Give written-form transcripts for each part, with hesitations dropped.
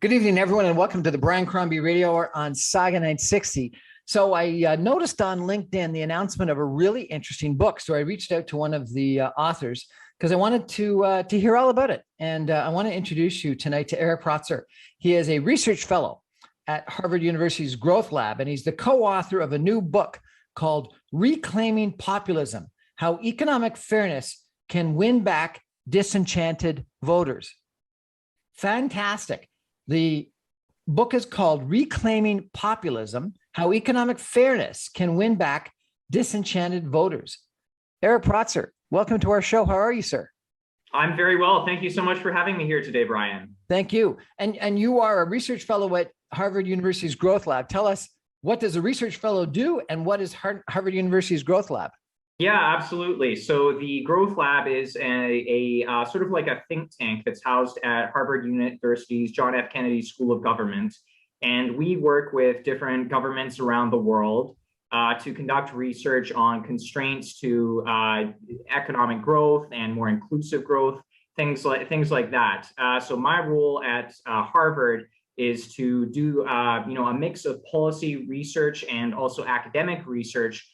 Good evening, everyone, and welcome to the Brian Crombie Radio Hour on Saga 960. So I noticed on LinkedIn the announcement of a really interesting book. So I reached out to one of the authors because I wanted to hear all about it. And I want to introduce you tonight to Eric Protzer. He is a research fellow at Harvard University's Growth Lab, and he's the co-author of a new book called Reclaiming Populism: How Economic Fairness Can Win Back Disenchanted Voters. Fantastic. The book is called Reclaiming Populism: How Economic Fairness Can Win Back Disenchanted Voters. Eric Protzer, welcome to our show. How are you, sir? I'm very well. Thank you so much for having me here today, Brian. Thank you. And you are a research fellow at Harvard University's Growth Lab. Tell us, what does a research fellow do, and what is Harvard University's Growth Lab? Yeah, absolutely. So the Growth Lab is a sort of like a think tank that's housed at Harvard University's John F. Kennedy School of Government. And we work with different governments around the world to conduct research on constraints to economic growth and more inclusive growth, things like that. So my role at Harvard is to do a mix of policy research and also academic research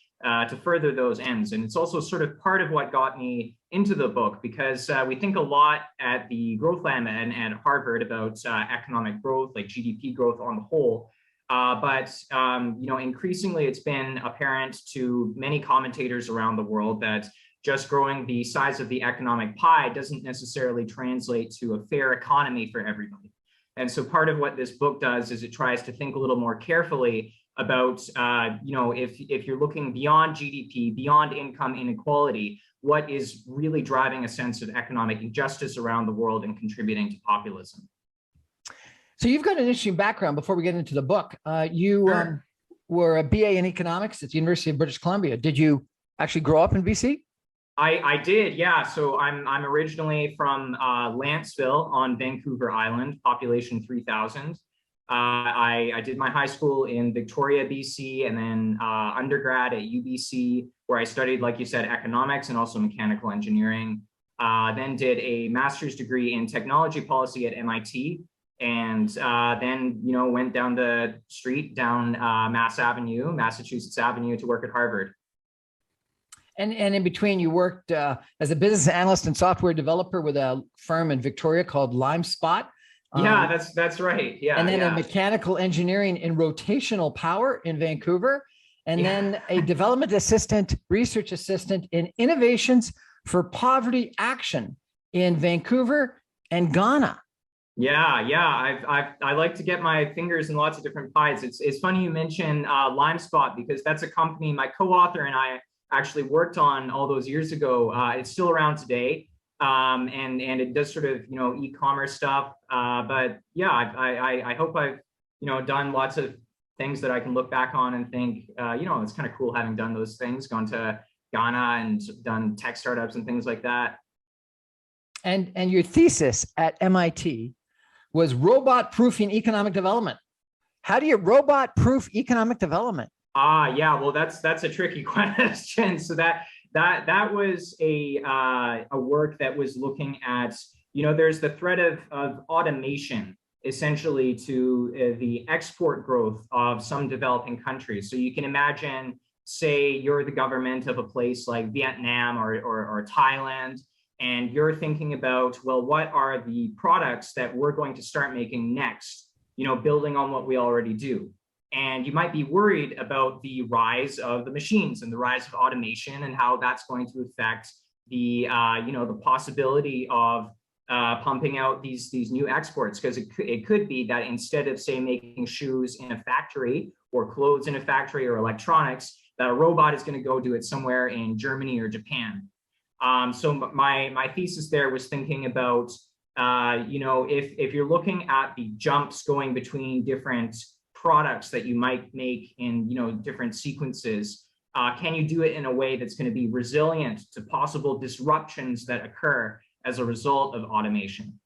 to further those ends. And it's also sort of part of what got me into the book, because we think a lot at the Growth Lab and at Harvard about economic growth, like GDP growth on the whole. But increasingly it's been apparent to many commentators around the world that just growing the size of the economic pie doesn't necessarily translate to a fair economy for everybody. And so part of what this book does is it tries to think a little more carefully about, if you're looking beyond GDP, beyond income inequality, what is really driving a sense of economic injustice around the world and contributing to populism. So you've got an interesting background before we get into the book. You were a BA in economics at the University of British Columbia. Did you actually grow up in BC? I did, yeah. So I'm originally from Lanceville on Vancouver Island, population 3,000. I did my high school in Victoria, BC, and then undergrad at UBC, where I studied, like you said, economics and also mechanical engineering. Then did a master's degree in technology policy at MIT, and then went down the street, down Massachusetts Avenue, to work at Harvard. And in between, you worked as a business analyst and software developer with a firm in Victoria called LimeSpot. Yeah, that's right. Yeah. And then a mechanical engineering in rotational power in Vancouver. And then a development assistant, research assistant in innovations for poverty action in Vancouver and Ghana. Yeah. I like to get my fingers in lots of different pies. It's funny you mention LimeSpot, because that's a company my co-author and I actually worked on all those years ago. It's still around today. And it does sort of, e-commerce stuff. But yeah, I hope I've, done lots of things that I can look back on and think, it's kind of cool having done those things, gone to Ghana and done tech startups and things like that. And your thesis at MIT was robot proofing economic development. How do you robot proof economic development? Yeah, well, that's a tricky question. So that was a work that was looking at, there's the threat of automation, essentially, to the export growth of some developing countries. So you can imagine, say you're the government of a place like Vietnam or Thailand, and you're thinking about, well, what are the products that we're going to start making next, building on what we already do. And you might be worried about the rise of the machines and the rise of automation and how that's going to affect the, the possibility of pumping out these new exports. Because it could be that instead of, say, making shoes in a factory or clothes in a factory or electronics, that a robot is going to go do it somewhere in Germany or Japan. So my thesis there was thinking about, if you're looking at the jumps going between different products that you might make in different sequences, can you do it in a way that's going to be resilient to possible disruptions that occur as a result of automation?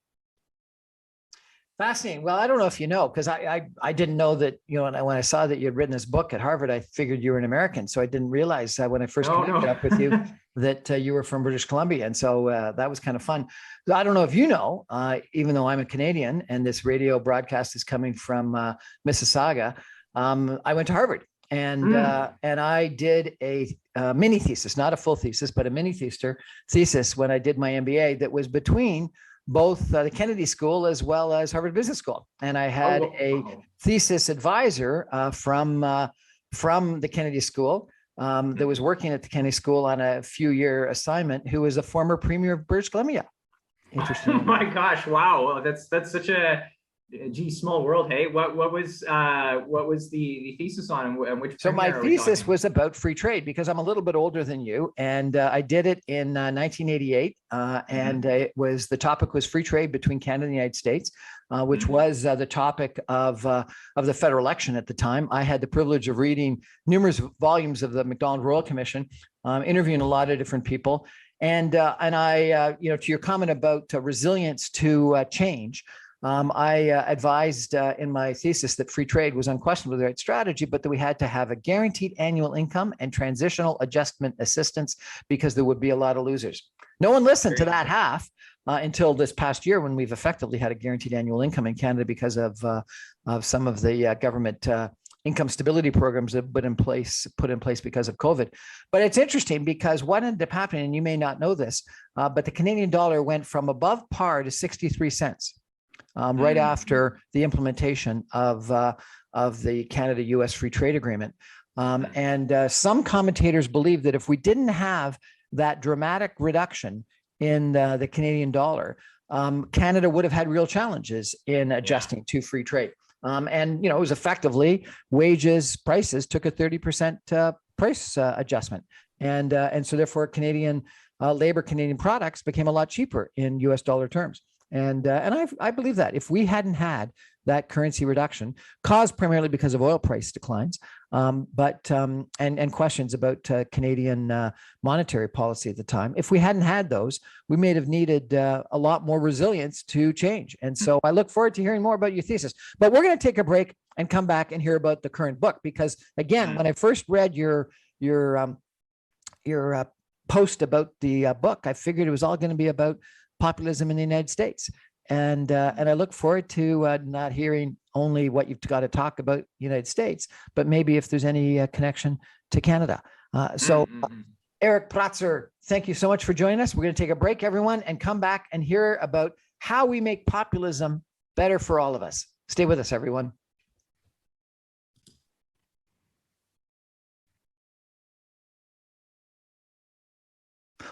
Fascinating. Well, I don't know if you know, because I didn't know that, you know, when I saw that you had written this book at Harvard, I figured you were an American. So I didn't realize when I first No, connected up with you no. that you were from British Columbia. And so that was kind of fun. So I don't know if you know, even though I'm a Canadian and this radio broadcast is coming from Mississauga, I went to Harvard. And I did a mini thesis, not a full thesis, but a mini thesis when I did my MBA that was between both the Kennedy School as well as Harvard Business School. And I had a thesis advisor from the Kennedy School that was working at the Kennedy School on a few-year assignment, who was a former premier of British Columbia. Interesting. Oh my gosh! Wow, that's such a small world. Hey, what was the thesis on, and which? So my thesis was about free trade, because I'm a little bit older than you, and I did it in 1988, and the topic was free trade between Canada and the United States, which was the topic of the federal election at the time. I had the privilege of reading numerous volumes of the Macdonald-Royal Commission, interviewing a lot of different people, and I, you know, to your comment about resilience to change. I advised in my thesis that free trade was unquestionably the right strategy, but that we had to have a guaranteed annual income and transitional adjustment assistance, because there would be a lot of losers. No one listened to that half until this past year, when we've effectively had a guaranteed annual income in Canada because of some of the government income stability programs that put in place because of COVID. But it's interesting, because what ended up happening, and you may not know this, but the Canadian dollar went from above par to 63 cents. Right after the implementation of the Canada-US Free Trade Agreement. And some commentators believe that if we didn't have that dramatic reduction in the Canadian dollar, Canada would have had real challenges in adjusting to free trade. And, you know, it was effectively prices took a 30% price adjustment. And so therefore Canadian labor, Canadian products became a lot cheaper in US dollar terms. And I believe that if we hadn't had that currency reduction, caused primarily because of oil price declines, and questions about Canadian monetary policy at the time, if we hadn't had those, we may have needed a lot more resilience to change. And so I look forward to hearing more about your thesis. But we're going to take a break and come back and hear about the current book, because again, when I first read your post about the book, I figured it was all going to be about populism in the United States. And I look forward to not hearing only what you've got to talk about the United States, but maybe if there's any connection to Canada. Eric Pratzer, thank you so much for joining us. We're going to take a break, everyone, and come back and hear about how we make populism better for all of us. Stay with us, everyone.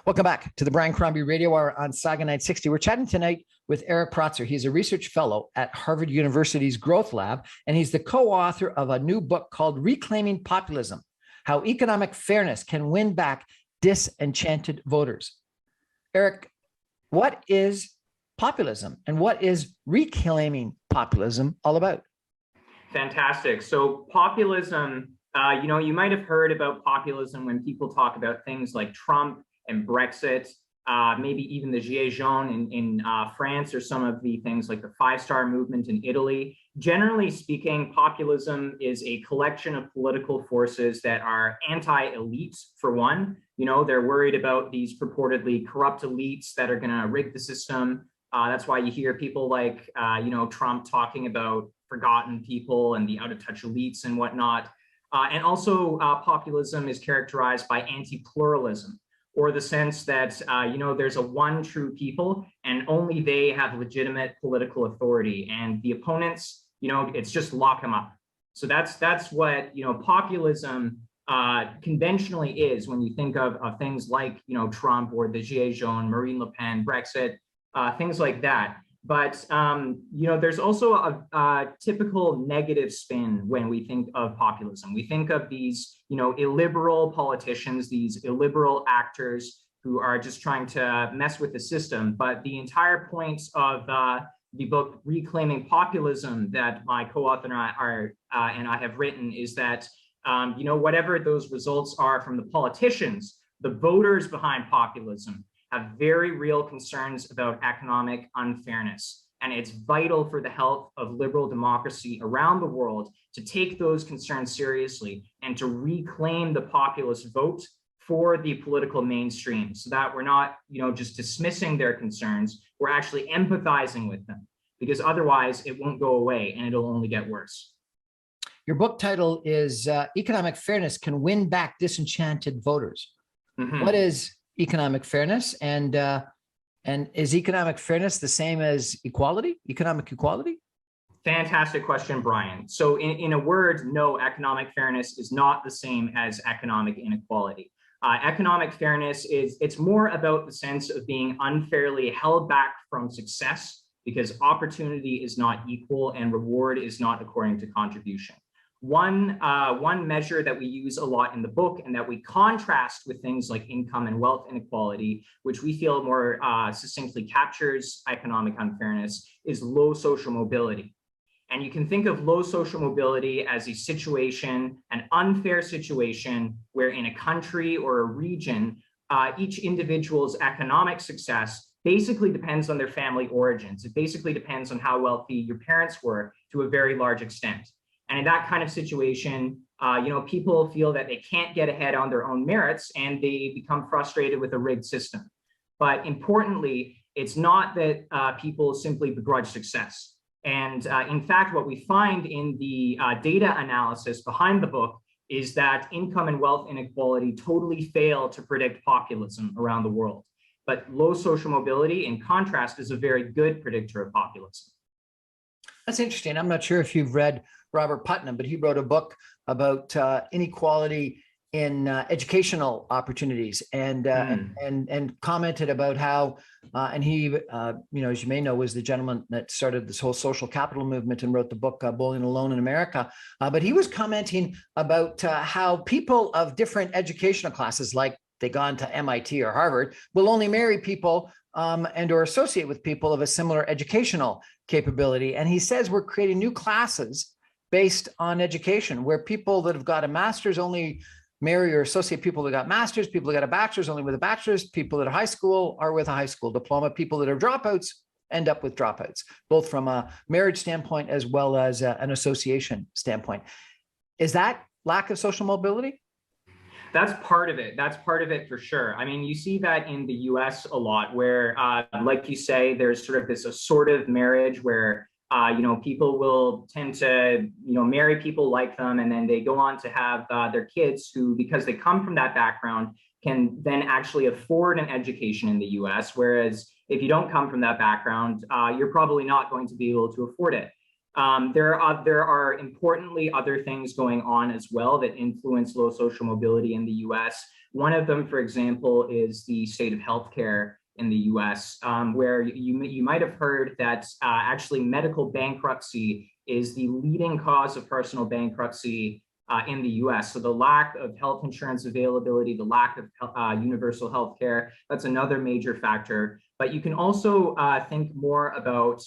Welcome back to the Brian Crombie Radio Hour on Saga 960. We're chatting tonight with Eric Protzer. He's a research fellow at Harvard University's Growth Lab, and he's the co-author of a new book called Reclaiming Populism: How Economic Fairness Can Win Back Disenchanted Voters. Eric, what is populism, and what is reclaiming populism all about? Fantastic. So populism, you know, you might have heard about populism when people talk about things like Trump and Brexit, maybe even the Gilets jaunes in France, or some of the things like the Five-Star Movement in Italy. Generally speaking, populism is a collection of political forces that are anti-elite, for one. You know, they're worried about these purportedly corrupt elites that are going to rig the system. That's why you hear people like, you know, Trump talking about forgotten people and the out-of-touch elites and whatnot. And also populism is characterized by anti-pluralism, or the sense that, you know, there's a one true people and only they have legitimate political authority, and the opponents, you know, it's just lock them up. So that's what, you know, populism conventionally is when you think of things like, you know, Trump or the Gilets jaunes, Marine Le Pen, Brexit, things like that. But, you know, there's also a typical negative spin when we think of populism. We think of these, you know, illiberal politicians, these illiberal actors who are just trying to mess with the system. But the entire point of the book Reclaiming Populism that my co-author and I have written is that, you know, whatever those results are from the politicians, the voters behind populism have very real concerns about economic unfairness. And it's vital for the health of liberal democracy around the world to take those concerns seriously and to reclaim the populist vote for the political mainstream, so that we're not, just dismissing their concerns, we're actually empathizing with them, because otherwise it won't go away and it'll only get worse. Your book title is Economic Fairness Can Win Back Disenchanted Voters. Mm-hmm. What is economic fairness? And is economic fairness the same as equality, economic equality? Fantastic question, Brian. So in a word, no, economic fairness is not the same as economic inequality. Economic fairness it's more about the sense of being unfairly held back from success because opportunity is not equal and reward is not according to contribution. One measure that we use a lot in the book and that we contrast with things like income and wealth inequality, which we feel more succinctly captures economic unfairness, is low social mobility. And you can think of low social mobility as a situation, an unfair situation, where in a country or a region, each individual's economic success basically depends on their family origins. It basically depends on how wealthy your parents were to a very large extent. And in that kind of situation, people feel that they can't get ahead on their own merits and they become frustrated with a rigged system. But importantly, it's not that people simply begrudge success. And in fact, what we find in the data analysis behind the book is that income and wealth inequality totally fail to predict populism around the world. But low social mobility, in contrast, is a very good predictor of populism. That's interesting. I'm not sure if you've read Robert Putnam, but he wrote a book about inequality in educational opportunities and commented about how and he as you may know was the gentleman that started this whole social capital movement and wrote the book Bowling Alone in America, but he was commenting about how people of different educational classes, like they gone to MIT or Harvard, will only marry people and or associate with people of a similar educational capability. And he says we're creating new classes based on education, where people that have got a master's only marry or associate people that got masters, people that got a bachelor's only with a bachelor's, people that are high school are with a high school diploma, people that are dropouts end up with dropouts, both from a marriage standpoint as well as an association standpoint. Is that lack of social mobility? That's part of it. That's part of it for sure. I mean, you see that in the US a lot where, like you say, there's sort of this assortive marriage where people will tend to, marry people like them, and then they go on to have their kids who, because they come from that background, can then actually afford an education in the US. Whereas if you don't come from that background, you're probably not going to be able to afford it. There are importantly other things going on as well that influence low social mobility in the US. One of them, for example, is the state of healthcare in the US, where you might have heard that actually medical bankruptcy is the leading cause of personal bankruptcy in the US. So the lack of health insurance availability, the lack of universal health care, that's another major factor. But you can also think more about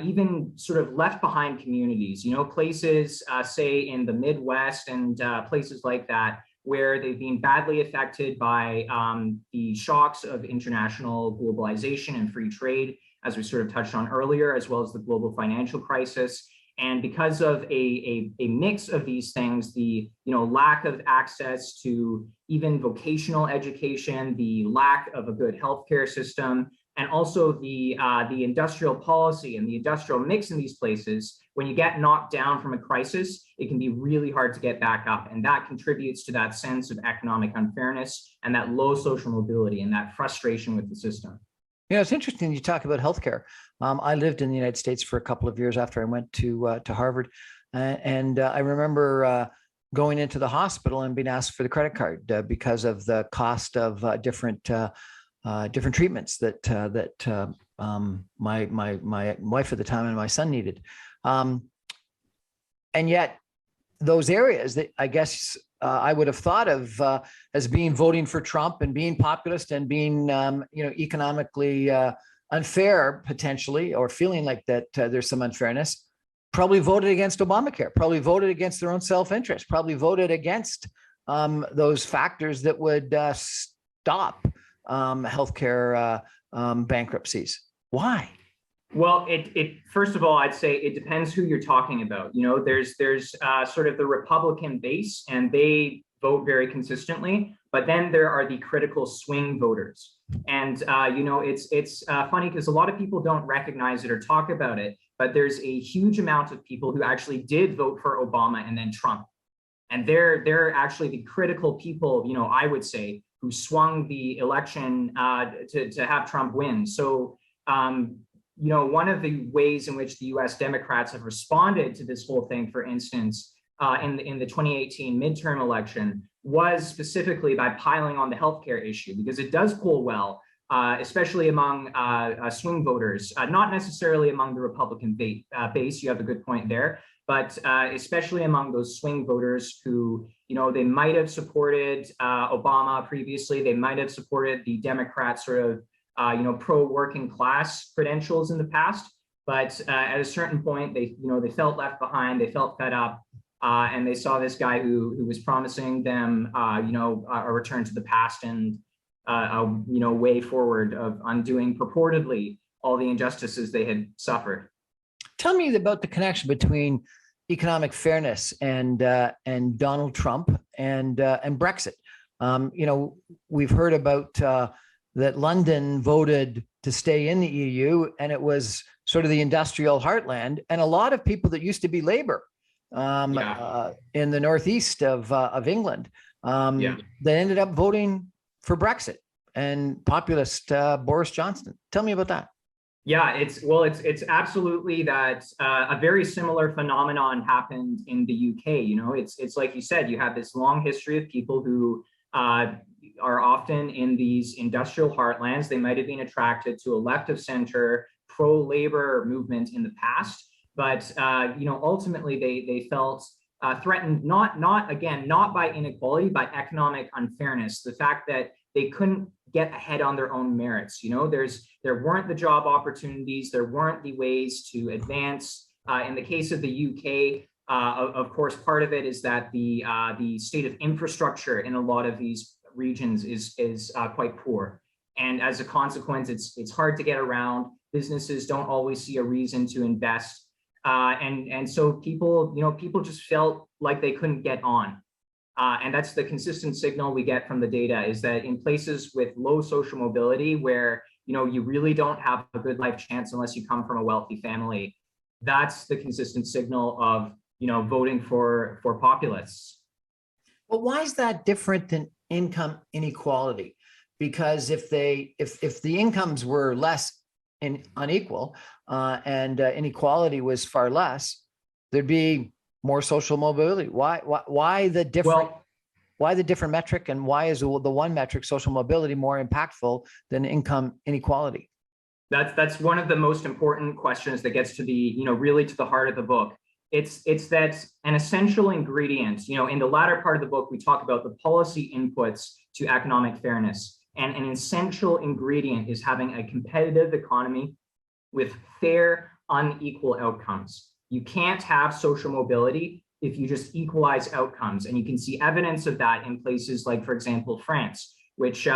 even sort of left behind communities, places, say in the Midwest and places like that, where they've been badly affected by the shocks of international globalization and free trade, as we sort of touched on earlier, as well as the global financial crisis. And because of a mix of these things, the lack of access to even vocational education, the lack of a good healthcare system, and also the industrial policy and the industrial mix in these places, when you get knocked down from a crisis, it can be really hard to get back up. And that contributes to that sense of economic unfairness and that low social mobility and that frustration with the system. It's interesting you talk about healthcare. I lived in the United States for a couple of years after I went to Harvard. And I remember going into the hospital and being asked for the credit card because of the cost of different treatments that my wife at the time and my son needed. And yet those areas that I guess I would have thought of as being voting for Trump and being populist and being, economically unfair potentially, or feeling like that there's some unfairness, probably voted against Obamacare, probably voted against their own self-interest, probably voted against those factors that would stop healthcare bankruptcies. Why? Well, it first of all, I'd say it depends who you're talking about. You know, there's sort of the Republican base, and they vote very consistently. But then there are the critical swing voters, and you know, it's funny because a lot of people don't recognize it or talk about it. But there's a huge amount of people who actually did vote for Obama and then Trump, and they're actually the critical people. You know, I would say, who swung the election to have Trump win. So. You know, one of the ways in which the U.S. Democrats have responded to this whole thing, for instance, in the 2018 midterm election, was specifically by piling on the healthcare issue, because it does poll well, especially among swing voters, not necessarily among the Republican base. You have a good point there, but especially among those swing voters who, you know, they might have supported Obama previously, they might have supported the Democrat sort of you know, pro-working class credentials in the past, but at a certain point, they felt left behind, they felt fed up, and they saw this guy who was promising them, you know, a return to the past and a way forward of undoing purportedly all the injustices they had suffered. Tell me about the connection between economic fairness and Donald Trump and Brexit. You know, we've heard about that London voted to stay in the EU, and it was sort of the industrial heartland. And a lot of people that used to be Labour in the northeast of England, that ended up voting for Brexit and populist Boris Johnson. Tell me about that. Yeah, it's absolutely that a very similar phenomenon happened in the UK. You know, it's like you said, you have this long history of people who are often in these industrial heartlands. They might have been attracted to a left of center pro-labor movement in the past, but you know, ultimately they felt threatened not by inequality, but economic unfairness. The fact that they couldn't get ahead on their own merits. You know, there weren't the job opportunities, there weren't the ways to advance. In the case of the UK, of course, part of it is that the state of infrastructure in a lot of these regions is quite poor, and as a consequence, it's hard to get around. Businesses don't always see a reason to invest, and so people just felt like they couldn't get on, and that's the consistent signal we get from the data, is that in places with low social mobility, where you really don't have a good life chance unless you come from a wealthy family, that's the consistent signal of voting for populists. Well, why is that different than income inequality? Because if the incomes were less unequal and inequality was far less, there'd be more social mobility. Why the different? Well, why the different metric, and why is the one metric, social mobility, more impactful than income inequality? That's one of the most important questions that gets to the really to the heart of the book. It's that an essential ingredient. In the latter part of the book, we talk about the policy inputs to economic fairness, and an essential ingredient is having a competitive economy with fair, unequal outcomes. You can't have social mobility if you just equalize outcomes, and you can see evidence of that in places like, for example, France, which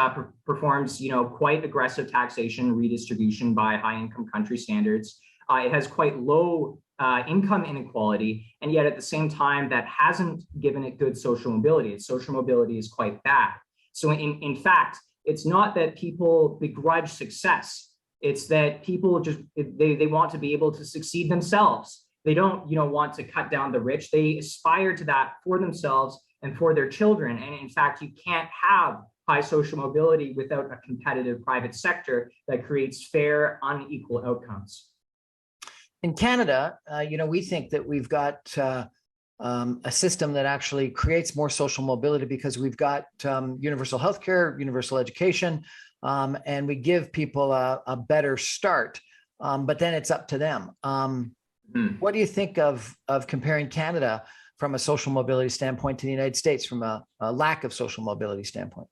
performs quite aggressive taxation redistribution by high-income country standards. It has quite low income inequality, and yet at the same time, that hasn't given it good social mobility. Its social mobility is quite bad. So in fact, it's not that people begrudge success. It's that people just, they want to be able to succeed themselves. They don't want to cut down the rich. They aspire to that for themselves and for their children. And in fact, you can't have high social mobility without a competitive private sector that creates fair, unequal outcomes. In Canada, we think that we've got a system that actually creates more social mobility because we've got universal healthcare, universal education, and we give people a better start, but then it's up to them. What do you think of comparing Canada from a social mobility standpoint to the United States from a lack of social mobility standpoint?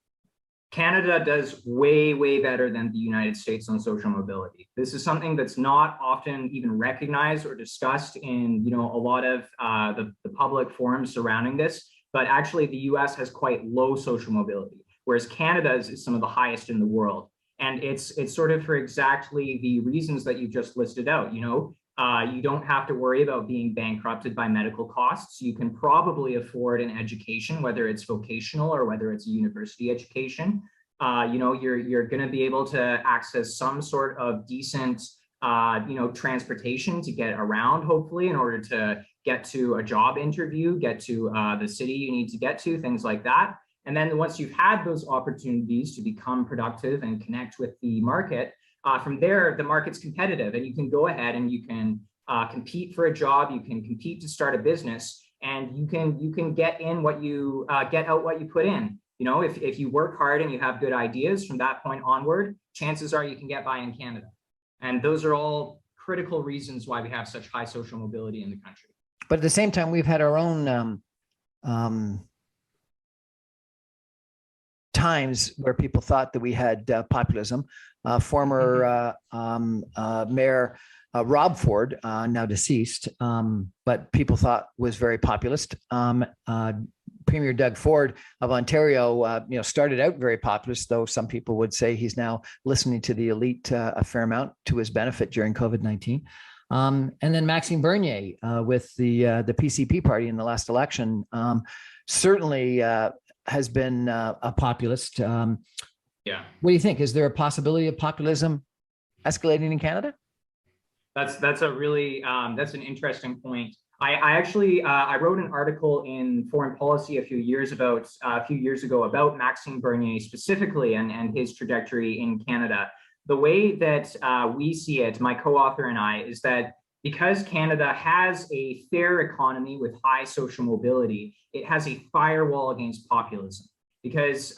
Canada does way, way better than the United States on social mobility. This is something that's not often even recognized or discussed in a lot of the public forums surrounding this, but actually the US has quite low social mobility, whereas Canada is some of the highest in the world. And it's sort of for exactly the reasons that you just listed out. You don't have to worry about being bankrupted by medical costs. You can probably afford an education, whether it's vocational or whether it's a university education. You're going to be able to access some sort of decent, transportation to get around, hopefully, in order to get to a job interview, get to the city you need to get to, things like that. And then once you've had those opportunities to become productive and connect with the market, from there, the market's competitive, and you can go ahead and you can compete for a job. You can compete to start a business, and you can get in what you get out what you put in. If you work hard and you have good ideas from that point onward, chances are you can get by in Canada. And those are all critical reasons why we have such high social mobility in the country. But at the same time, we've had our own times where people thought that we had populism. Former Mayor Rob Ford, now deceased, but people thought was very populist. Premier Doug Ford of Ontario, started out very populist, though some people would say he's now listening to the elite a fair amount to his benefit during COVID-19. And then Maxime Bernier with the PCP party in the last election certainly has been a populist. Yeah. What do you think? Is there a possibility of populism escalating in Canada? That's a really that's an interesting point. I actually I wrote an article in Foreign Policy a few years ago about Maxime Bernier specifically and his trajectory in Canada. The way that we see it, my co-author and I, is that because Canada has a fair economy with high social mobility, it has a firewall against populism. Because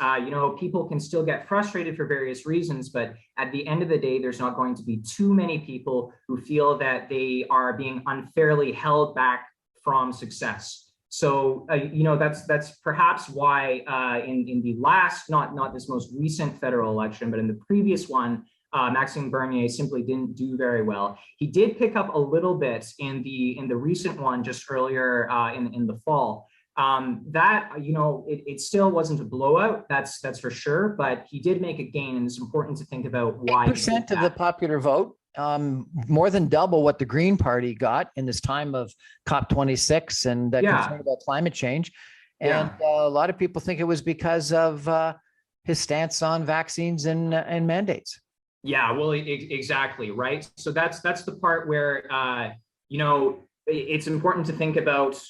people can still get frustrated for various reasons, but at the end of the day, there's not going to be too many people who feel that they are being unfairly held back from success. So that's perhaps why in the last, not this most recent federal election, but in the previous one, Maxime Bernier simply didn't do very well. He did pick up a little bit in the recent one just earlier in the fall. It still wasn't a blowout, that's for sure, but he did make a gain, and it's important to think about why. 8% of the popular vote, more than double what the Green Party got in this time of COP26 and concern about climate change. And a lot of people think it was because of his stance on vaccines and mandates. Yeah, well, exactly, right? So that's the part where, it's important to think about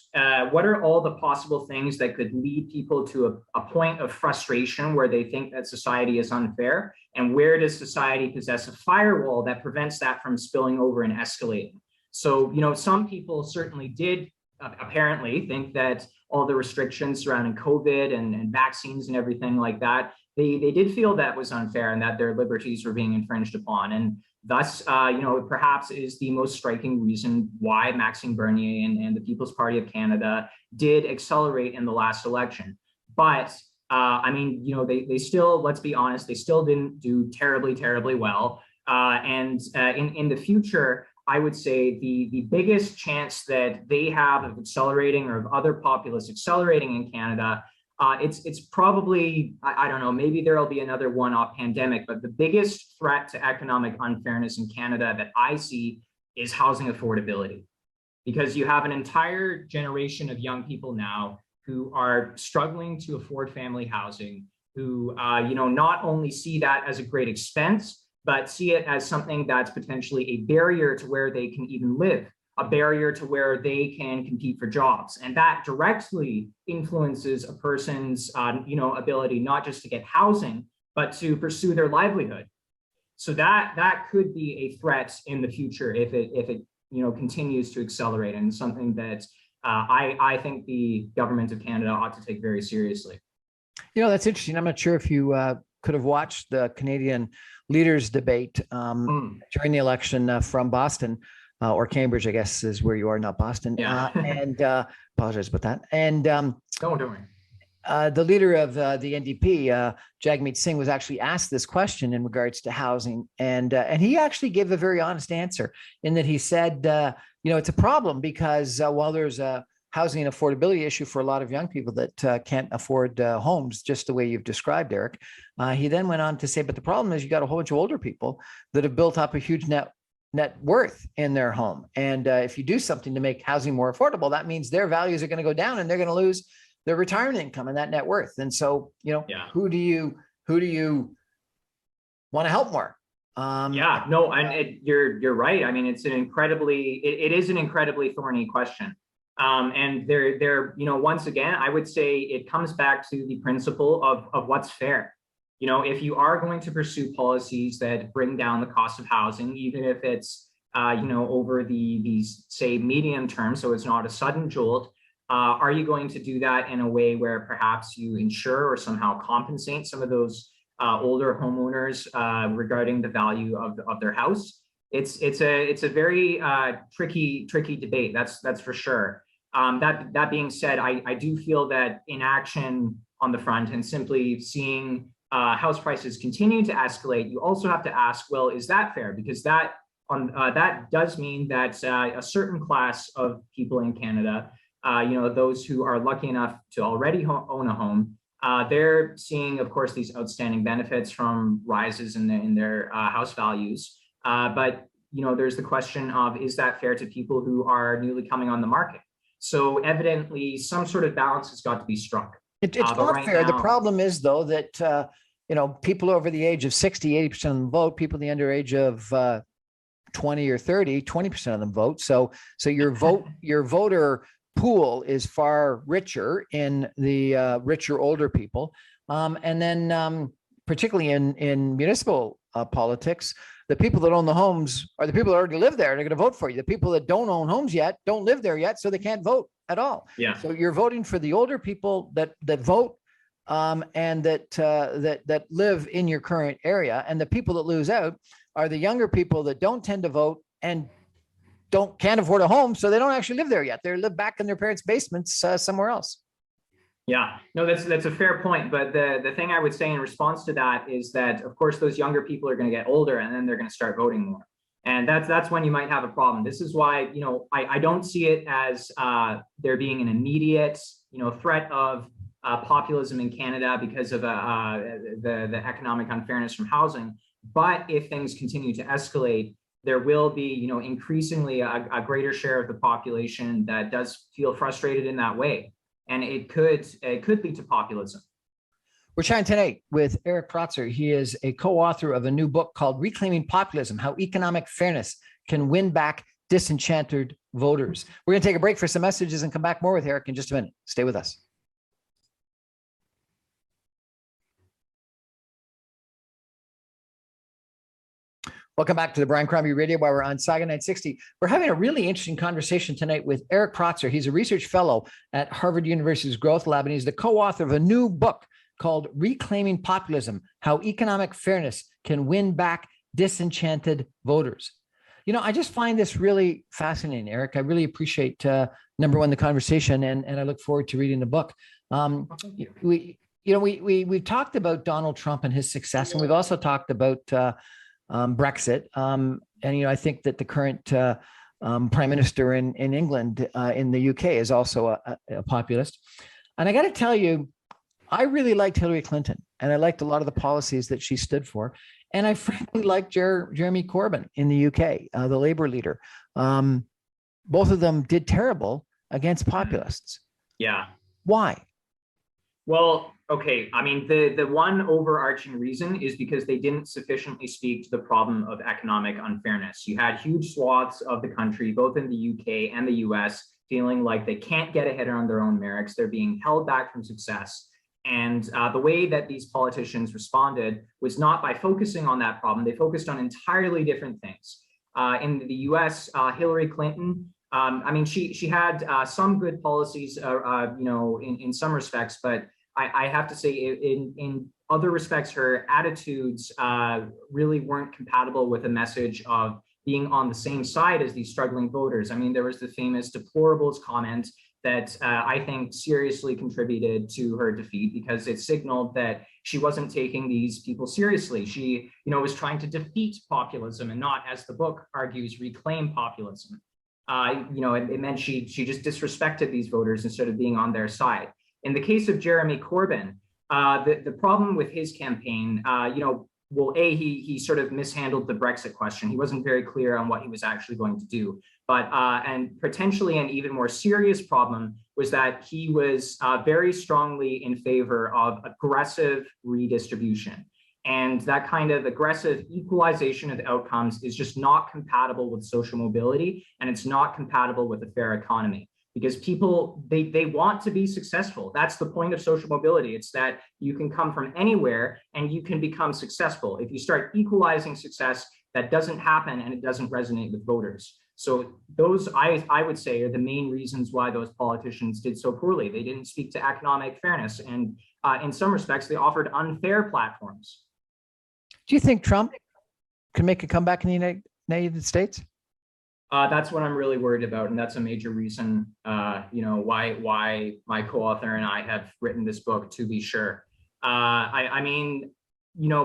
what are all the possible things that could lead people to a point of frustration where they think that society is unfair, and where does society possess a firewall that prevents that from spilling over and escalating. So, some people certainly did apparently think that all the restrictions surrounding COVID and vaccines and everything like that, they did feel that was unfair and that their liberties were being infringed upon. And thus, perhaps is the most striking reason why Maxime Bernier and the People's Party of Canada did accelerate in the last election. But they still, let's be honest, they still didn't do terribly, terribly well. In the future, I would say the biggest chance that they have of accelerating or of other populists accelerating in Canada, it's probably, I don't know, maybe there'll be another one-off pandemic, but the biggest threat to economic unfairness in Canada that I see is housing affordability. Because you have an entire generation of young people now who are struggling to afford family housing, who, not only see that as a great expense, but see it as something that's potentially a barrier to where they can even live, a barrier to where they can compete for jobs. And that directly influences a person's, ability not just to get housing, but to pursue their livelihood. So that could be a threat in the future if it continues to accelerate, and something that I think the government of Canada ought to take very seriously. That's interesting. I'm not sure if you could have watched the Canadian leaders debate during the election from Boston. Or Cambridge, I guess, is where you are, not Boston. Yeah. And apologize about that. And don't worry. The leader of the NDP, Jagmeet Singh, was actually asked this question in regards to housing, and he actually gave a very honest answer in that he said, it's a problem because while there's a housing affordability issue for a lot of young people that can't afford homes, just the way you've described, Eric. He then went on to say, but the problem is you got a whole bunch of older people that have built up a huge net worth in their home. And if you do something to make housing more affordable, that means their values are going to go down and they're going to lose their retirement income and that net worth. And so, who do you want to help more? Yeah, no, and you're right. I mean, it is an incredibly thorny question. And once again, I would say it comes back to the principle of what's fair. If you are going to pursue policies that bring down the cost of housing, even if it's, over these say medium term, so it's not a sudden jolt, are you going to do that in a way where perhaps you insure or somehow compensate some of those older homeowners regarding the value of their house? It's a very tricky debate. That's for sure. That being said, I do feel that inaction on the front and simply seeing house prices continue to escalate, you also have to ask, well, is that fair? Because that does mean that a certain class of people in Canada, those who are lucky enough to already own a home, they're seeing, of course, these outstanding benefits from rises in their house values. But there's the question of, is that fair to people who are newly coming on the market? So evidently, some sort of balance has got to be struck. It's not fair. The problem is, though, that people over the age of 60, 80% of them vote. People the underage of 20 or 30, 20% of them vote. So your voter pool is far richer in the richer older people. And then particularly in municipal politics, the people that own the homes are the people that already live there. They're going to vote for you. The people that don't own homes yet don't live there yet, so they can't vote at all. Yeah. So you're voting for the older people that vote and that live in your current area, and the people that lose out are the younger people that don't tend to vote and can't afford a home, so they don't actually live there yet. They live back in their parents' basements somewhere else. Yeah, no, that's a fair point. But the thing I would say in response to that is that, of course, those younger people are going to get older and then they're going to start voting more. And that's when you might have a problem. This is why, I don't see it as there being an immediate, threat of populism in Canada because of the economic unfairness from housing. But if things continue to escalate, there will be, increasingly a greater share of the population that does feel frustrated in that way. And it could lead to populism. We're chatting tonight with Eric Protzer. He is a co-author of a new book called Reclaiming Populism: How Economic Fairness Can Win Back Disenchanted Voters. We're going to take a break for some messages and come back more with Eric in just a minute. Stay with us. Welcome back to the Brian Crombie Radio, while we're on Saga 960. We're having a really interesting conversation tonight with Eric Protzer. He's a research fellow at Harvard University's Growth Lab, and he's the co-author of a new book called Reclaiming Populism: How Economic Fairness Can Win Back Disenchanted Voters. I just find this really fascinating, Eric. I really appreciate, number one, the conversation, and I look forward to reading the book. We've talked about Donald Trump and his success, and we've also talked about Brexit. And, I think that the current prime minister in England, in the UK, is also a populist. And I got to tell you, I really liked Hillary Clinton, and I liked a lot of the policies that she stood for. And I frankly liked Jeremy Corbyn in the UK, the Labour leader. Both of them did terrible against populists. Yeah. Why? Well, okay. I mean, the one overarching reason is because they didn't sufficiently speak to the problem of economic unfairness. You had huge swaths of the country, both in the UK and the US, feeling like they can't get ahead on their own merits. They're being held back from success. And the way that these politicians responded was not by focusing on that problem. They focused on entirely different things. In the US, Hillary Clinton, she had some good policies, in some respects, but I have to say, in other respects, her attitudes really weren't compatible with a message of being on the same side as these struggling voters. I mean, there was the famous deplorables comment that I think seriously contributed to her defeat, because it signaled that she wasn't taking these people seriously. She, was trying to defeat populism and not, as the book argues, reclaim populism. it meant she just disrespected these voters instead of being on their side. In the case of Jeremy Corbyn, the problem with his campaign, well, he sort of mishandled the Brexit question. He wasn't very clear on what he was actually going to do. But and potentially an even more serious problem was that he was very strongly in favor of aggressive redistribution. And that kind of aggressive equalization of outcomes is just not compatible with social mobility, and it's not compatible with a fair economy. Because people, they want to be successful. That's the point of social mobility. It's that you can come from anywhere and you can become successful. If you start equalizing success, that doesn't happen and it doesn't resonate with voters. So those, I would say, are the main reasons why those politicians did so poorly. They didn't speak to economic fairness, and in some respects, they offered unfair platforms. Do you think Trump can make a comeback in the United States? That's what I'm really worried about, and that's a major reason, why my co-author and I have written this book. To be sure, I mean,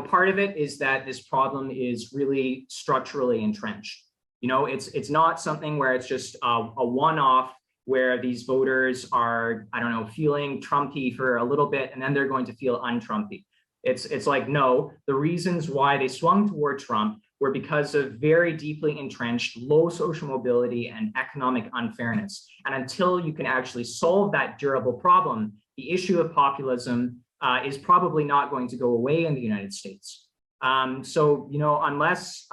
part of it is that this problem is really structurally entrenched. It's not something where it's just a one-off where these voters are, I don't know, feeling Trumpy for a little bit and then they're going to feel un-Trumpy. It's like, no, the reasons why they swung toward Trump were because of very deeply entrenched low social mobility and economic unfairness. And until you can actually solve that durable problem, the issue of populism is probably not going to go away in the United States. So, unless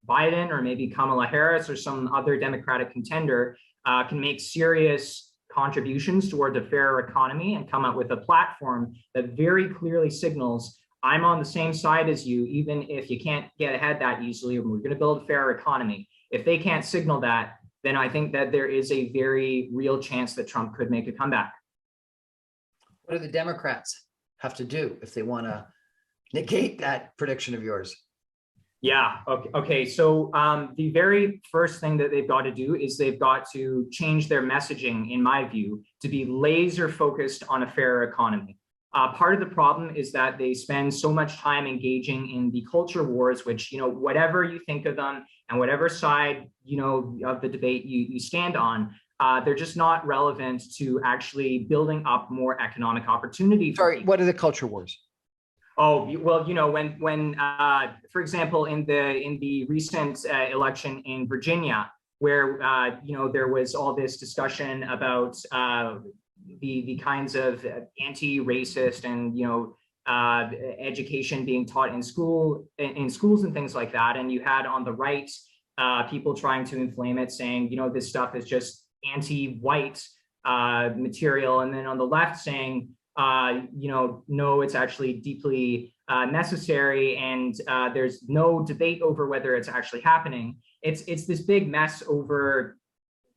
Biden or maybe Kamala Harris or some other Democratic contender can make serious contributions toward a fairer economy and come up with a platform that very clearly signals, I'm on the same side as you, even if you can't get ahead that easily, and we're going to build a fairer economy. If they can't signal that, then I think that there is a very real chance that Trump could make a comeback. What do the Democrats have to do if they want to negate that prediction of yours? Yeah. Okay. So the very first thing that they've got to do is they've got to change their messaging, in my view, to be laser focused on a fairer economy. Part of the problem is that they spend so much time engaging in the culture wars, which, whatever you think of them and whatever side, of the debate you stand on, they're just not relevant to actually building up more economic opportunity. Sorry, what are the culture wars? Oh, well, when for example, in the recent election in Virginia, where, there was all this discussion about the kinds of anti-racist and, education being taught in schools and things like that. And you had on the right, people trying to inflame it, saying, this stuff is just anti-white material. And then on the left saying, no, it's actually deeply necessary, and there's no debate over whether it's actually happening. It's this big mess over,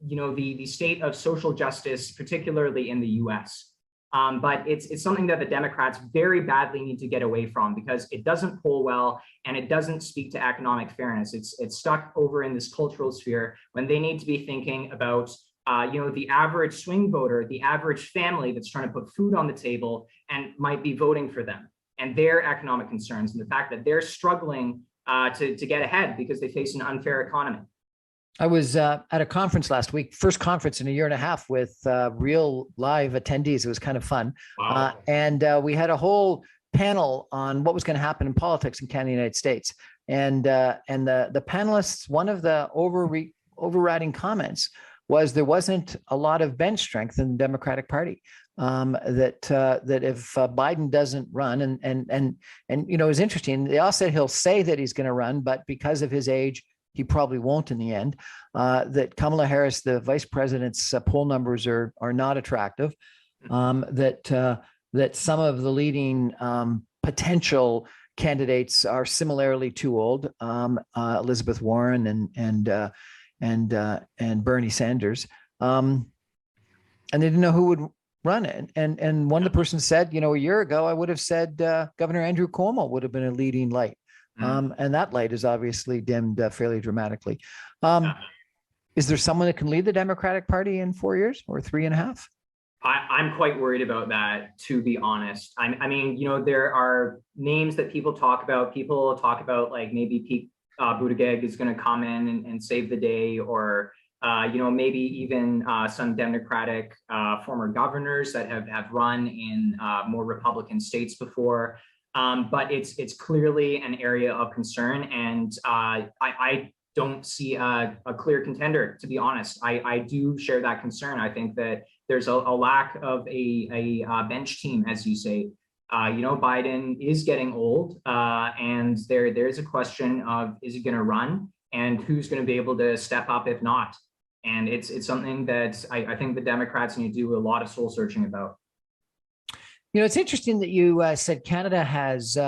the state of social justice, particularly in the US. But it's something that the Democrats very badly need to get away from, because it doesn't poll well and it doesn't speak to economic fairness. It's stuck over in this cultural sphere when they need to be thinking about the average swing voter, the average family that's trying to put food on the table and might be voting for them, and their economic concerns, and the fact that they're struggling to get ahead because they face an unfair economy. I was at a conference last week, first conference in a year and a half with real live attendees. It was kind of fun. Wow. And we had a whole panel on what was going to happen in politics in Canada and the United States. And the panelists, one of the overriding comments was there wasn't a lot of bench strength in the Democratic Party. That if Biden doesn't run, and it was interesting. They all said he'll say that he's going to run, but because of his age, he probably won't in the end. That Kamala Harris, the vice president's poll numbers are not attractive. That some of the leading potential candidates are similarly too old. Elizabeth Warren and Bernie Sanders, and they didn't know who would run it. And one of the persons said, a year ago, I would have said Governor Andrew Cuomo would have been a leading light. And that light is obviously dimmed fairly dramatically. Is there someone that can lead the Democratic Party in 4 years or 3.5? I'm quite worried about that, to be honest. I mean, there are names that people talk about. People talk about like maybe Pete Buttigieg is going to come in and save the day, or maybe even some Democratic former governors that have run in more Republican states before. But it's clearly an area of concern, and I don't see a clear contender, to be honest. I do share that concern. I think that there's a lack of a bench team, as you say. Biden is getting old, and there's a question of, is he going to run, and who's going to be able to step up if not? And it's something that I think the Democrats need to do a lot of soul searching about. It's interesting that you said Canada has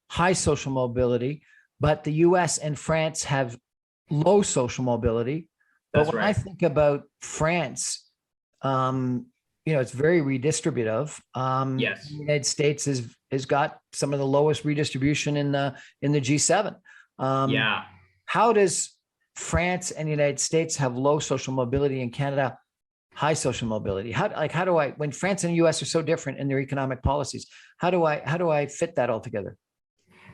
high social mobility, but the US and France have low social mobility. That's but when right. I think about France, it's very redistributive. Yes. The United States has got some of the lowest redistribution in the G7. Yeah. How does France and the United States have low social mobility, and Canada high social mobility? How do I, when France and the US are so different in their economic policies, how do I fit that all together?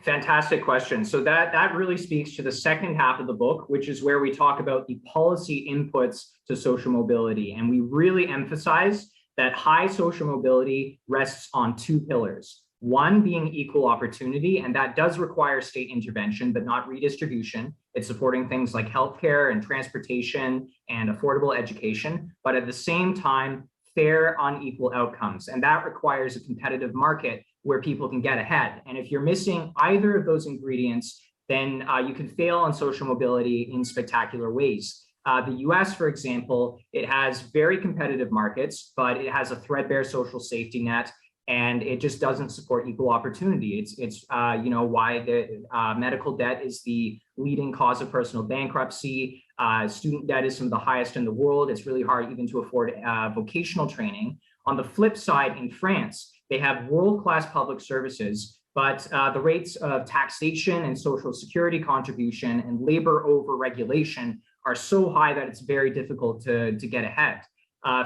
Fantastic question. So that really speaks to the second half of the book, which is where we talk about the policy inputs to social mobility. And we really emphasize that high social mobility rests on two pillars. One being equal opportunity, and that does require state intervention, but not redistribution. It's supporting things like healthcare and transportation and affordable education, but at the same time, fair, unequal outcomes. And that requires a competitive market where people can get ahead. And if you're missing either of those ingredients, then you can fail on social mobility in spectacular ways. The US, for example, it has very competitive markets, but it has a threadbare social safety net, and it just doesn't support equal opportunity. It's why the medical debt is the leading cause of personal bankruptcy. Student debt is some of the highest in the world. It's really hard even to afford vocational training. On the flip side, in France, they have world-class public services, but the rates of taxation and social security contribution and labor over-regulation are so high that it's very difficult to get ahead.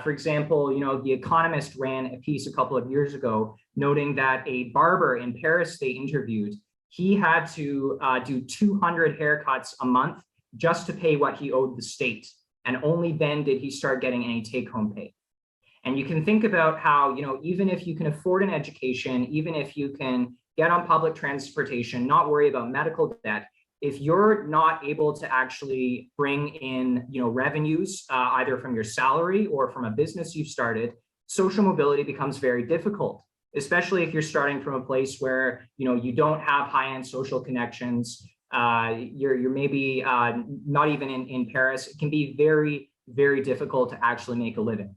For example, The Economist ran a piece a couple of years ago noting that a barber in Paris they interviewed, he had to do 200 haircuts a month just to pay what he owed the state. And only then did he start getting any take-home pay. And you can think about how, even if you can afford an education, even if you can get on public transportation, not worry about medical debt, if you're not able to actually bring in, revenues, either from your salary or from a business you've started, social mobility becomes very difficult, especially if you're starting from a place where, you don't have high-end social connections. You're maybe not even in Paris. It can be very, very difficult to actually make a living.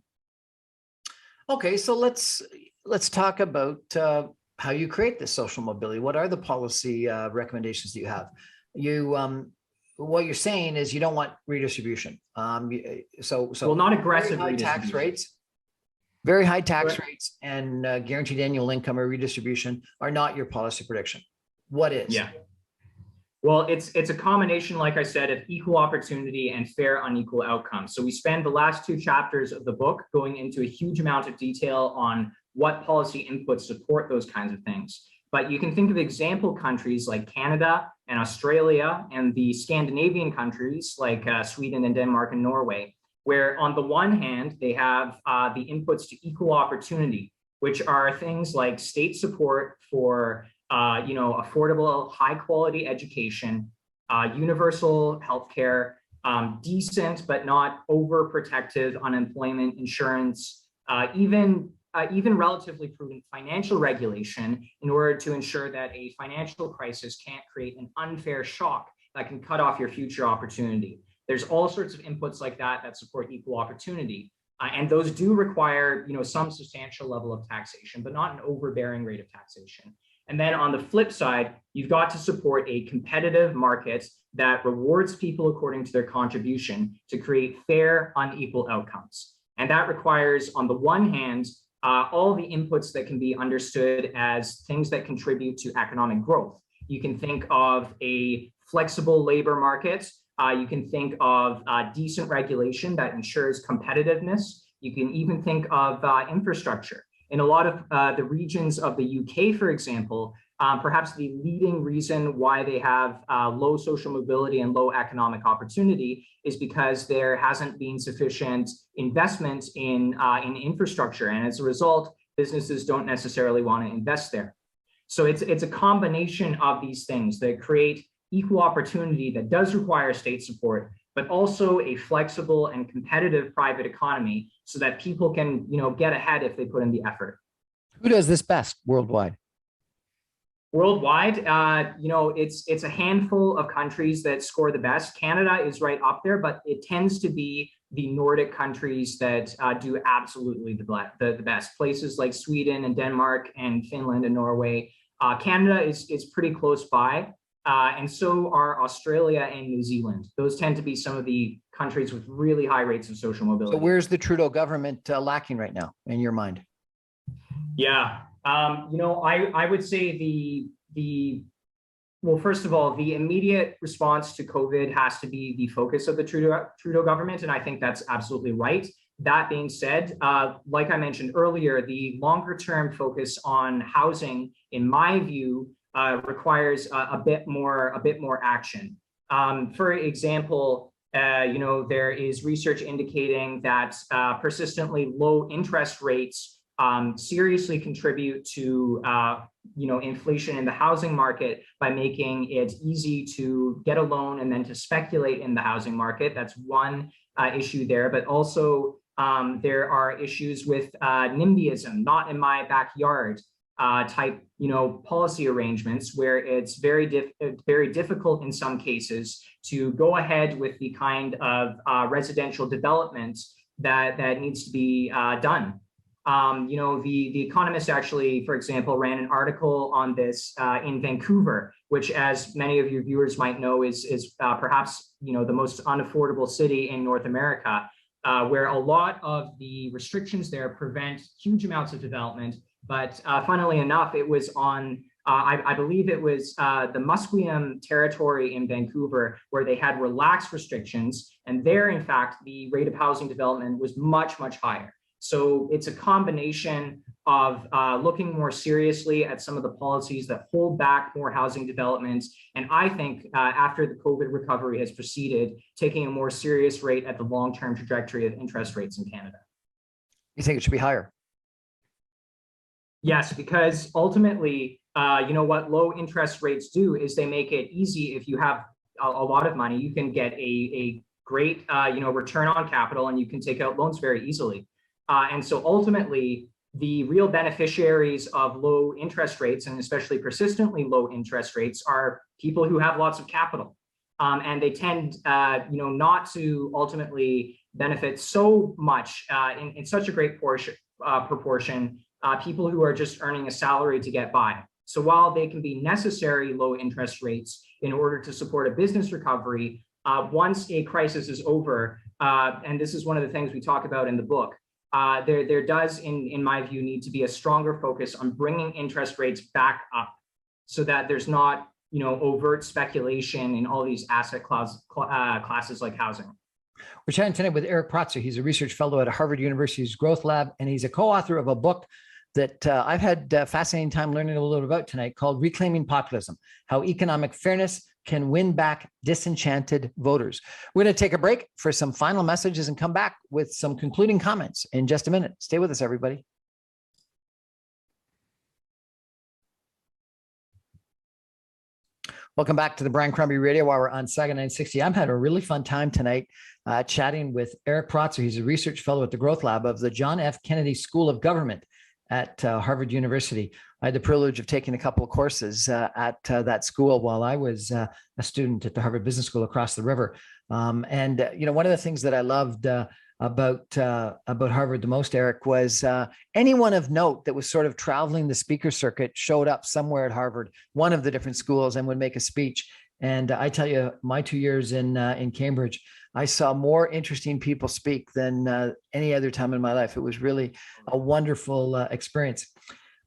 Okay, so let's talk about how you create this social mobility. What are the policy recommendations that you have? What you're saying is you don't want redistribution. So well, not aggressive very high tax rates, very high tax rates, and guaranteed annual income or redistribution are not your policy prediction. What is? Yeah. Well, it's a combination, like I said, of equal opportunity and fair, unequal outcomes. So we spend the last two chapters of the book going into a huge amount of detail on what policy inputs support those kinds of things. But you can think of example countries like Canada and Australia and the Scandinavian countries like Sweden and Denmark and Norway, where on the one hand, they have the inputs to equal opportunity, which are things like state support for affordable, high quality education, universal healthcare, decent but not overprotective unemployment insurance, even relatively prudent financial regulation in order to ensure that a financial crisis can't create an unfair shock that can cut off your future opportunity. There's all sorts of inputs like that support equal opportunity. And those do require, some substantial level of taxation, but not an overbearing rate of taxation. And then on the flip side, you've got to support a competitive market that rewards people according to their contribution to create fair, unequal outcomes. And that requires, on the one hand, all the inputs that can be understood as things that contribute to economic growth. You can think of a flexible labor market. You can think of decent regulation that ensures competitiveness. You can even think of infrastructure. In a lot of the regions of the UK, for example, perhaps the leading reason why they have low social mobility and low economic opportunity is because there hasn't been sufficient investment in infrastructure. And as a result, businesses don't necessarily want to invest there. So it's a combination of these things that create equal opportunity that does require state support, but also a flexible and competitive private economy so that people can, get ahead if they put in the effort. Who does this best worldwide? Worldwide, it's a handful of countries that score the best. Canada is right up there, but it tends to be the Nordic countries that do absolutely the best. Places like Sweden and Denmark and Finland and Norway. Canada is pretty close by, and so are Australia and New Zealand. Those tend to be some of the countries with really high rates of social mobility. So where's the Trudeau government lacking right now, in your mind? Yeah. I would say well, first of all, the immediate response to COVID has to be the focus of the Trudeau government, and I think that's absolutely right. That being said, like I mentioned earlier, the longer term focus on housing, in my view, requires a bit more action. For example, there is research indicating that persistently low interest rates seriously contribute to inflation in the housing market by making it easy to get a loan and then to speculate in the housing market. That's one issue there, but also there are issues with NIMBYism, not in my backyard type policy arrangements, where it's very difficult in some cases to go ahead with the kind of residential development that needs to be done. The Economist actually, for example, ran an article on this in Vancouver, which, as many of your viewers might know, is perhaps the most unaffordable city in North America, where a lot of the restrictions there prevent huge amounts of development. But funnily enough, it was on, I believe it was the Musqueam territory in Vancouver, where they had relaxed restrictions, and there, in fact, the rate of housing development was much, much higher. So it's a combination of looking more seriously at some of the policies that hold back more housing developments. And I think after the COVID recovery has proceeded, taking a more serious rate at the long-term trajectory of interest rates in Canada. You think it should be higher? Yes, because ultimately, what low interest rates do is they make it easy. If you have a lot of money, you can get a great, return on capital, and you can take out loans very easily. And so ultimately, the real beneficiaries of low interest rates, and especially persistently low interest rates, are people who have lots of capital. And they tend, not to ultimately benefit so much in such a great proportion, people who are just earning a salary to get by. So while they can be necessary low interest rates in order to support a business recovery, once a crisis is over, and this is one of the things we talk about in the book, there does, in my view, need to be a stronger focus on bringing interest rates back up so that there's not, overt speculation in all these asset classes like housing. We're chatting tonight with Eric Protzer. He's a research fellow at Harvard University's Growth Lab, and he's a co-author of a book that I've had a fascinating time learning a little about tonight, called Reclaiming Populism: How Economic Fairness Can Win Back Disenchanted Voters. We're going to take a break for some final messages and come back with some concluding comments in just a minute. Stay with us, everybody. Welcome back to the Brian Crombie Radio Hour on Saga 960. I'm had a really fun time tonight chatting with Eric Protzer. He's a research fellow at the Growth Lab of the John F. Kennedy School of Government at Harvard University. I had the privilege of taking a couple of courses at that school while I was a student at the Harvard Business School across the river. One of the things that I loved about Harvard the most, Eric, was anyone of note that was sort of traveling the speaker circuit showed up somewhere at Harvard, one of the different schools, and would make a speech. And I tell you, my 2 years in Cambridge, I saw more interesting people speak than any other time in my life. It was really a wonderful experience.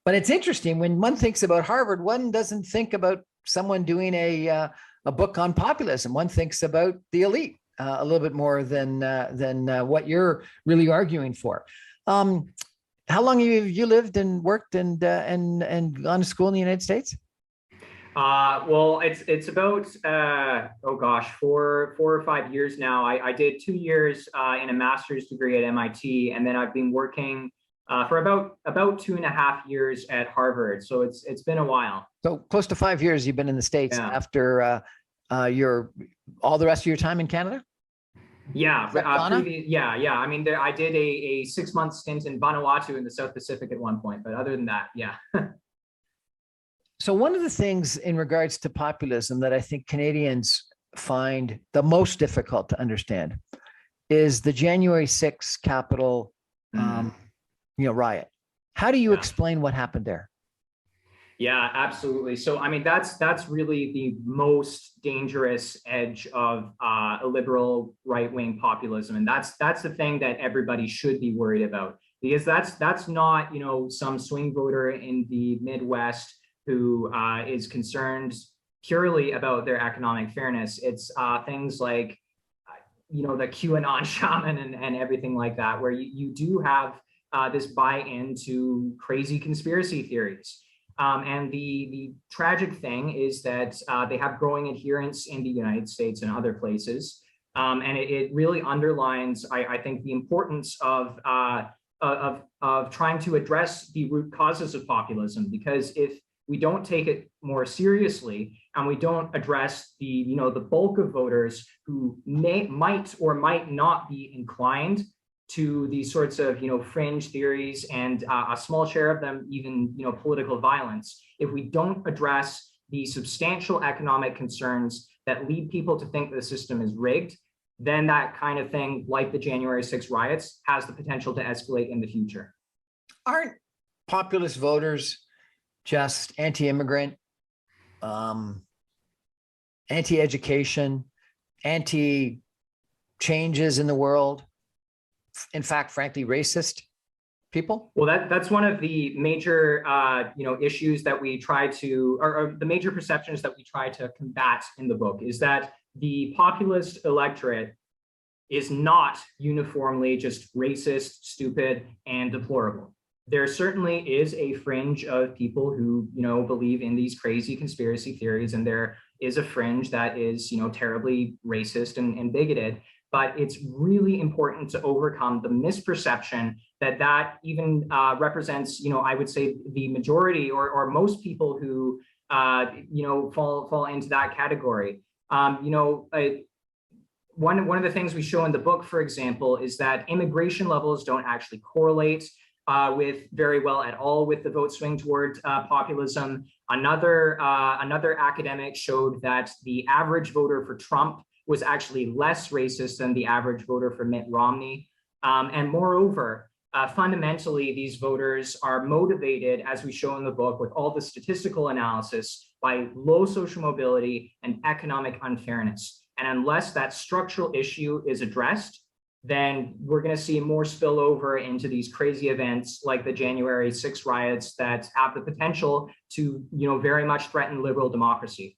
But it's interesting, when one thinks about Harvard, one doesn't think about someone doing a book on populism. One thinks about the elite a little bit more than what you're really arguing for. How long have you lived and worked and gone to school in the United States? Well, it's about oh gosh, 4 or 5 years now. I did 2 years in a master's degree at MIT, and then I've been working for about 2.5 years at Harvard. So it's been a while. So close to 5 years you've been in the States Yeah. after your all the rest of your time in Canada? Yeah, Ghana? yeah. I mean, I did a 6 month stint in Vanuatu in the South Pacific at one point, but other than that, yeah. So one of the things in regards to populism that I think Canadians find the most difficult to understand is the January 6th Capitol, riot. How do you Yeah. explain what happened there? Yeah, absolutely. So, I mean, that's really the most dangerous edge of a liberal right-wing populism, and that's the thing that everybody should be worried about, because that's not, some swing voter in the Midwest who is concerned purely about their economic fairness. It's things like the QAnon shaman and everything like that, where you do have this buy-in to crazy conspiracy theories. And the tragic thing is that they have growing adherents in the United States and other places. And it really underlines, I think, the importance of trying to address the root causes of populism, because if we don't take it more seriously and we don't address the bulk of voters who might or might not be inclined to these sorts of fringe theories, and a small share of them even political violence, if we don't address the substantial economic concerns that lead people to think the system is rigged, then that kind of thing, like the January 6 riots, has the potential to escalate in the future. Aren't populist voters just anti-immigrant, anti-education, anti-changes in the world? In fact, frankly, racist people? Well, that's one of the major issues that we try to, or the major perceptions that we try to combat in the book, is that the populist electorate is not uniformly just racist, stupid, and deplorable. There certainly is a fringe of people who believe in these crazy conspiracy theories, and there is a fringe that is terribly racist and bigoted. But it's really important to overcome the misperception that even represents, I would say, the majority or most people who, fall into that category. One of the things we show in the book, for example, is that immigration levels don't actually correlate with very well at all with the vote swing toward populism. Another academic showed that the average voter for Trump was actually less racist than the average voter for Mitt Romney. And moreover, fundamentally, these voters are motivated, as we show in the book, with all the statistical analysis, by low social mobility and economic unfairness. And unless that structural issue is addressed, then we're going to see more spillover into these crazy events like the January 6 riots that have the potential to, very much threaten liberal democracy.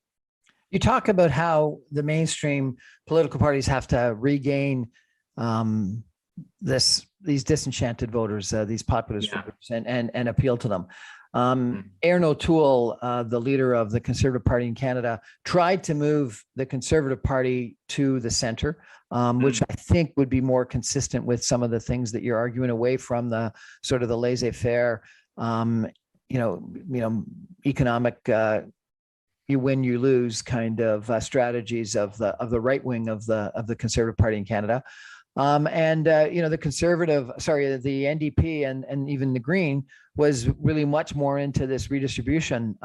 You talk about how the mainstream political parties have to regain these disenchanted voters, these populist voters, and appeal to them. Erin O'Toole, the leader of the Conservative Party in Canada, tried to move the Conservative Party to the center, which I think would be more consistent with some of the things that you're arguing, away from the sort of the laissez-faire, economic you win, you lose kind of strategies of the right wing of the Conservative Party in Canada. The NDP and even the Green was really much more into this redistribution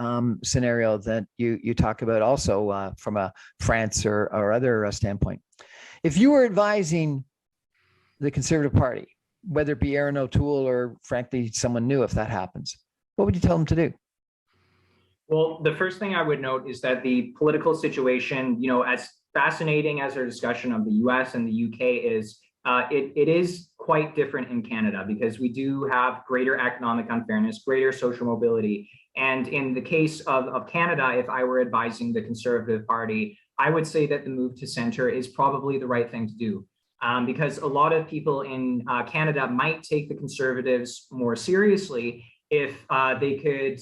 scenario that you talk about also from a France or other standpoint. If you were advising the Conservative Party, whether it be Erin O'Toole or frankly someone new, if that happens, what would you tell them to do? Well, the first thing I would note is that the political situation, as fascinating as our discussion of the US and the UK is, it is quite different in Canada, because we do have greater economic unfairness, greater social mobility. And in the case of Canada, if I were advising the Conservative Party, I would say that the move to center is probably the right thing to do. Because a lot of people in Canada might take the Conservatives more seriously if they could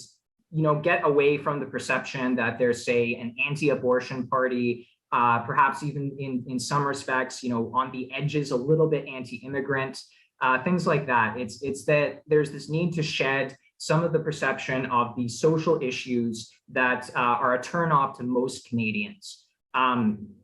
get away from the perception that there's, say, an anti-abortion party, perhaps even in some respects, on the edges, a little bit anti-immigrant, things like that. It's that there's this need to shed some of the perception of the social issues that are a turnoff to most Canadians.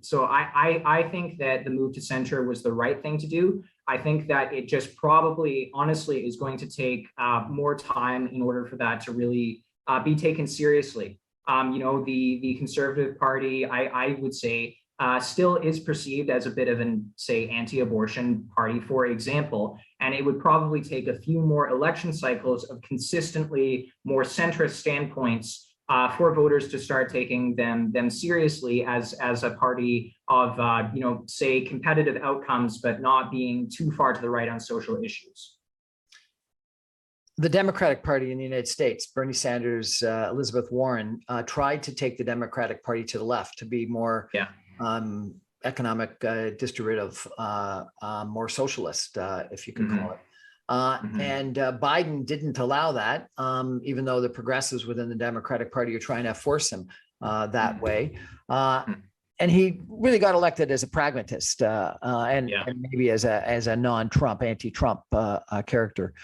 So I think that the move to center was the right thing to do. I think that it just probably, honestly, is going to take more time in order for that to really be taken seriously. The Conservative Party, I would say, still is perceived as a bit of an, say, anti-abortion party, for example, and it would probably take a few more election cycles of consistently more centrist standpoints for voters to start taking them seriously as a party of, say, competitive outcomes, but not being too far to the right on social issues. The Democratic Party in the United States, Bernie Sanders, Elizabeth Warren, tried to take the Democratic Party to the left, to be more economic, distributive, more socialist, if you can call it. And Biden didn't allow that, even though the progressives within the Democratic Party are trying to force him that way. And he really got elected as a pragmatist and maybe as a non-Trump, anti-Trump character.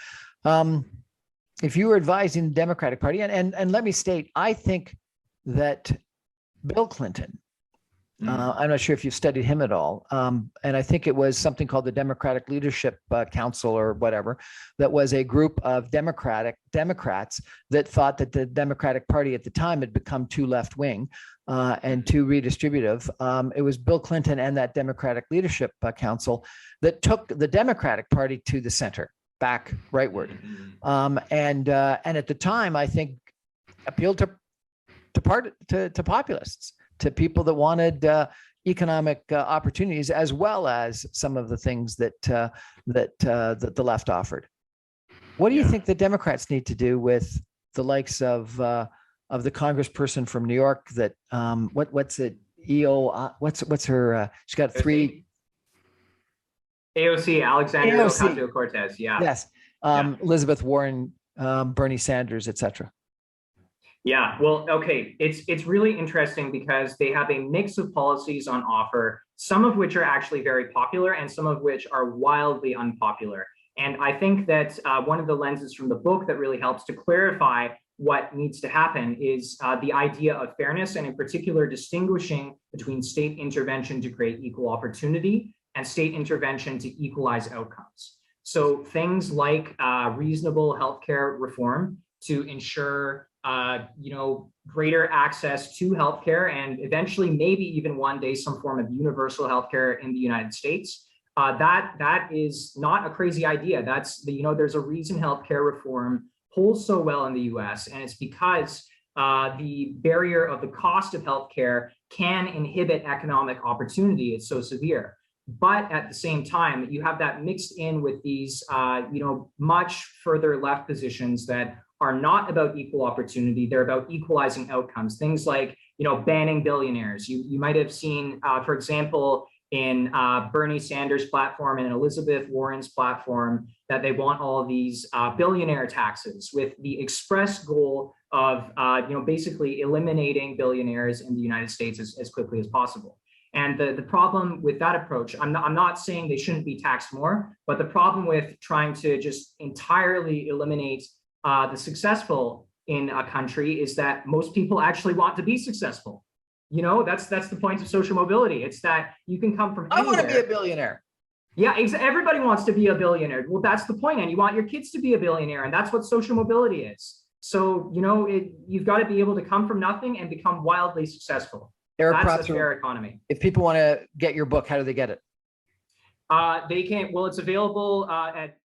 If you were advising the Democratic Party, and let me state, I think that Bill Clinton, I'm not sure if you've studied him at all, and I think it was something called the Democratic Leadership Council or whatever, that was a group of Democrats that thought that the Democratic Party at the time had become too left-wing and too redistributive. It was Bill Clinton and that Democratic Leadership Council that took the Democratic Party to the center, back rightward. And at the time, I think appealed to populists, to people that wanted economic opportunities, as well as some of the things that the left offered. What do you think the Democrats need to do with the likes of the congressperson from New York? That what's it? What's her? She's got three. AOC, Alexandria Ocasio-Cortez. Yes. Elizabeth Warren, Bernie Sanders, etc. Yeah, well, okay, it's really interesting because they have a mix of policies on offer, some of which are actually very popular and some of which are wildly unpopular. And I think that one of the lenses from the book that really helps to clarify what needs to happen is the idea of fairness, and in particular distinguishing between state intervention to create equal opportunity and state intervention to equalize outcomes. So things like reasonable healthcare reform to ensure greater access to healthcare, and eventually maybe even one day some form of universal healthcare in the United States. That is not a crazy idea. That's there's a reason healthcare reform polls so well in the US, and it's because the barrier of the cost of healthcare can inhibit economic opportunity. It's so severe. But at the same time, you have that mixed in with these much further left positions that are not about equal opportunity. They're about equalizing outcomes. Things like, banning billionaires. You might have seen, for example, in Bernie Sanders' platform and Elizabeth Warren's platform, that they want all of these billionaire taxes with the express goal of, basically eliminating billionaires in the United States as quickly as possible. And the problem with that approach, I'm not saying they shouldn't be taxed more, but the problem with trying to just entirely eliminate the successful in a country is that most people actually want to be successful. That's the point of social mobility. It's that you can come from anywhere. I want to be a billionaire. Yeah, everybody wants to be a billionaire. Well, that's the point, and you want your kids to be a billionaire, and that's what social mobility is. So, you've got to be able to come from nothing and become wildly successful. That's a fair economy. If people want to get your book, how do they get it? They can. Well, it's available at